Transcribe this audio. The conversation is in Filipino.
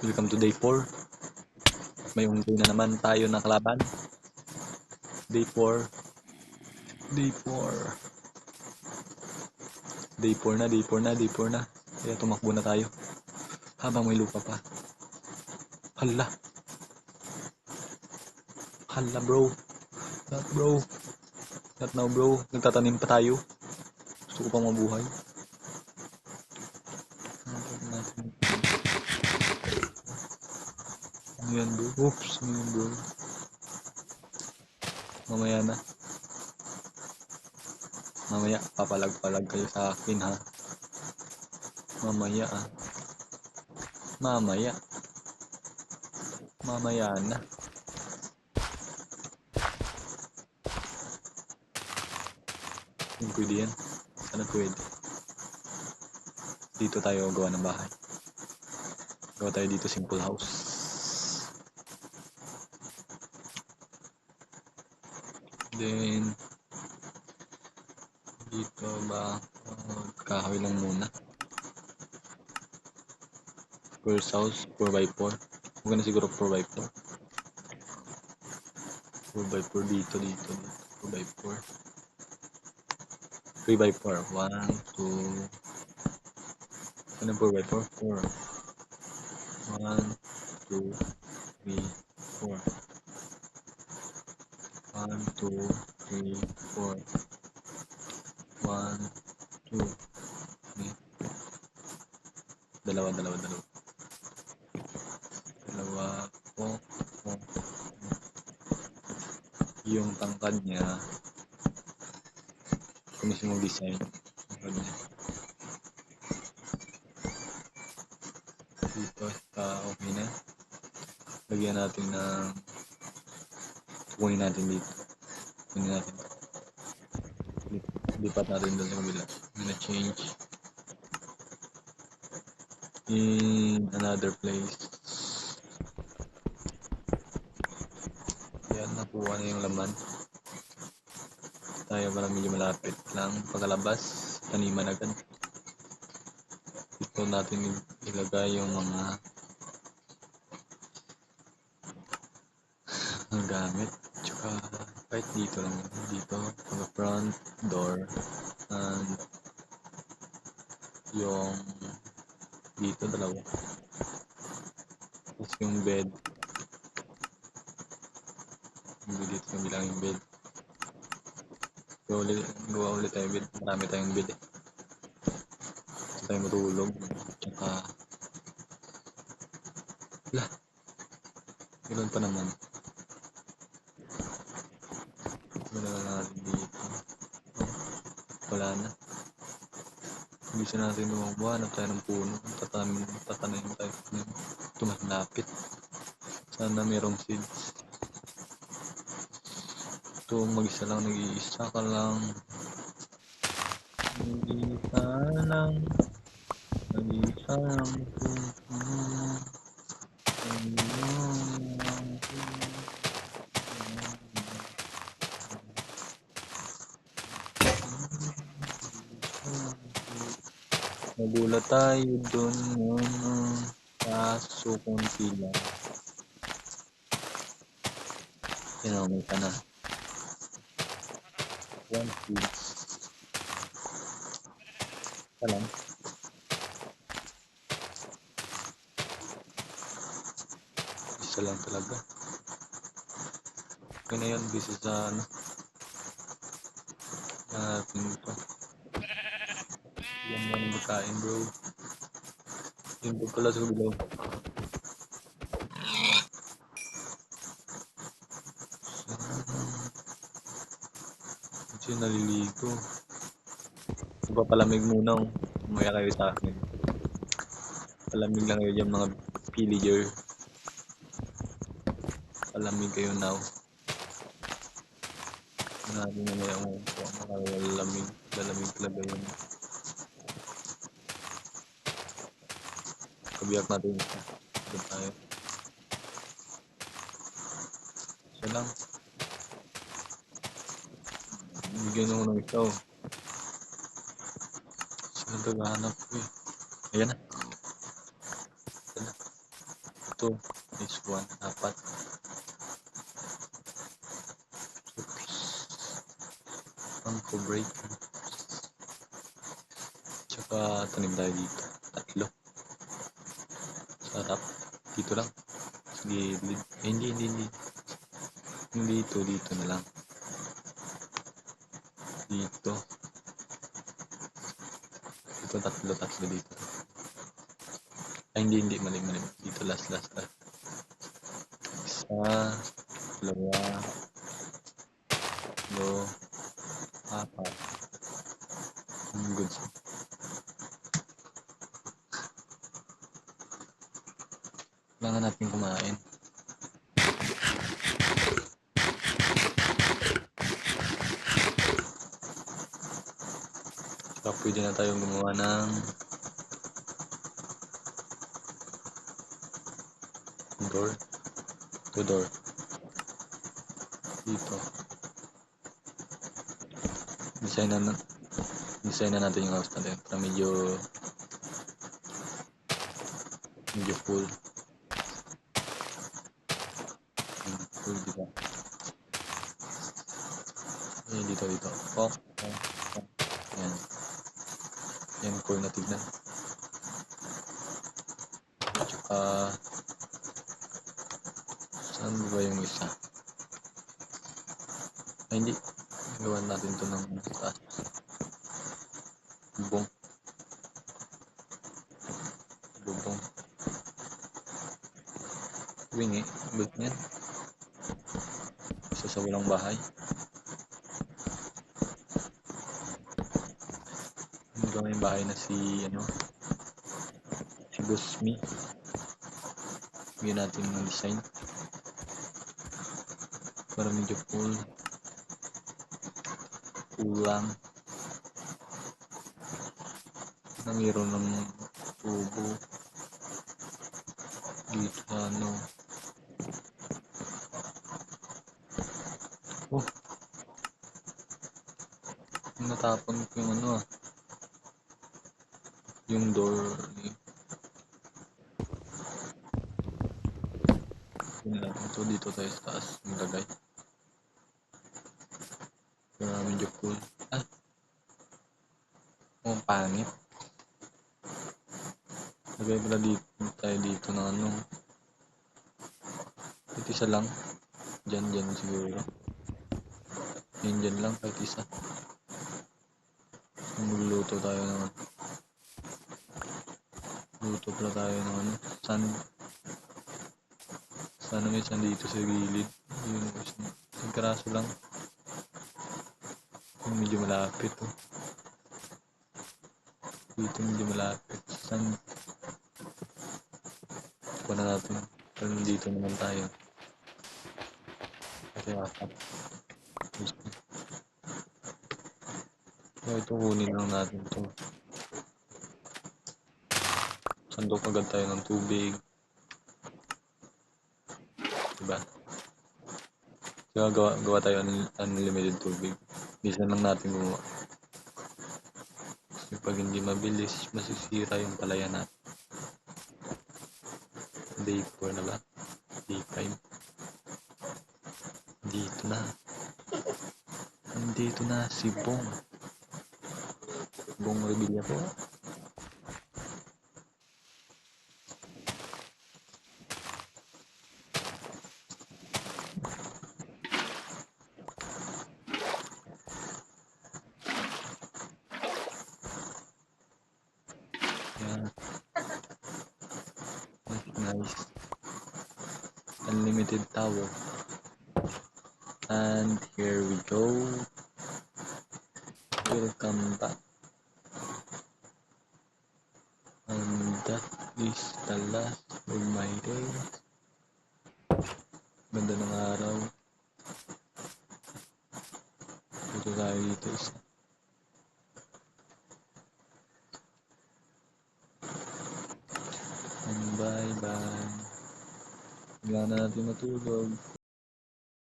Welcome to day 4. May unggoy na naman tayo na kalaban. Day 4. Day 4. Day 4 na, day 4 na, day 4 na. Kaya tumakbo na tayo. Habang may lupa pa. Hala. Hala bro. Not bro. Not now bro. Nagtatanim pa tayo. Gusto ko pang mabuhay. Ano yan bro? Oops. Ano yan bro? Mamaya na. Mamaya. Papalag-palag kayo sa akin ha. Mamaya ah. Mamaya. Mamaya na. Kung pwede yan. Sana pwede. Dito tayo gawa ng bahay. Gawa tayo dito simple house. Then dito ba kahoy lang muna. First house 4x4. Huwag na siguro 4x4. 4x4 dito 4x4. 3x4. 1, 2. Ano 4x4? 4. 1, 2, 3, 4. 1, 2, 3, 4. 1, 2, 3. Dalawa. Oh. Yung tangkad niya. Ito mismong design. Tangkad niya. Dito. Okay na. Lagyan natin ng kunin natin dito. Lipat natin doon sa kabila. I'm gonna change in another place. Yan, nakuha na yung laman. Tayo para medyo malapit lang. Pagkalabas, taniman agad. Dito natin ilagay yung mga gamit. Tsaka kahit dito lang. Dito, pagka front door. And yung dito dalawa. Tapos yung bed. Dito yung bilang yung bed. Gawa ulit tayo bed. Marami tayong bed eh. Gusto tayo matulog. Tsaka ganoon pa naman. Wala na natin dito. Wala na. Bisa natin hanap tayo ng puno. Tatanim tayo. Ito mas lapit. Sana merong seeds. Ito mag-isa lang. Nag-iisa ka lang. Nag-iisa lang. Nagulat tayo dun kaso konti lang. May ka na. 1 seeds. Ito lang. Isa lang talaga. Okay na yun. Bisa sa ating ito. Yan mo na magkain bro. Yun po pala sa below. Kasi naliligo. Papalamig muna. Umaya kayo sa akin. Palamig lang kayo dyan mga pillager. Palamig kayo now. Natin na may makalalamig. Lalamig talaga yun. Kabiyak natin isa. Doon tayo. Isa lang. Bigyan ako ng ikaw. Sino naghahanap ko eh. Ayan na. Dito is 1, apat. Angko break. Tsaka tanim tayo dito. 3. Sarap. Dito lang. Sa gilid. Hindi. Dito na lang. Dito. Dito, tatlo dito. Ay, hindi. Mali. Dito, last. Isa, dalawa, tatlo, apat. Good. Kailangan natin kumain. Saka pwede na tayong gumawa ng door. Door. Dito. Design na natin yung house natin para medyo full. Full, diba? Dito. Oh. Yan. Yan, cool na tignan. Tsaka, saan ba yung isa? Ay, hindi. Gawan natin to ng taas. Bubong. Wingi. Good yan. Isa sa walang bahay. Hanggang yung bahay na si Gusmi. Bigyan natin ng design para medyo full lang na mayroon ng tubo dito natapon ko yung yung door so dito tayo sa taas nilagay para medyo full pangit lagay pala dito ng kahit isa lang dyan siguro dyan lang kahit isa magluluto tayo ng luto pala tayo ng sana may sand dito sa gilid yun isang karaso lang medyo malapit dito medyo malapit sand kuha na natin pero dito naman tayo kasi apat so ito kunin lang natin ito sandok agad tayo ng tubig diba kaya gawa tayo unlimited tubig minsan lang natin gumawa kasi pag hindi mabilis masisira yung palayan natin day 4 na ba day 5 dito na si Bong Revilla po nice unlimited tower and here we go welcome back and that is the last of my day ganda ng araw dito tayo dito isa and bye bye wala na natin matulog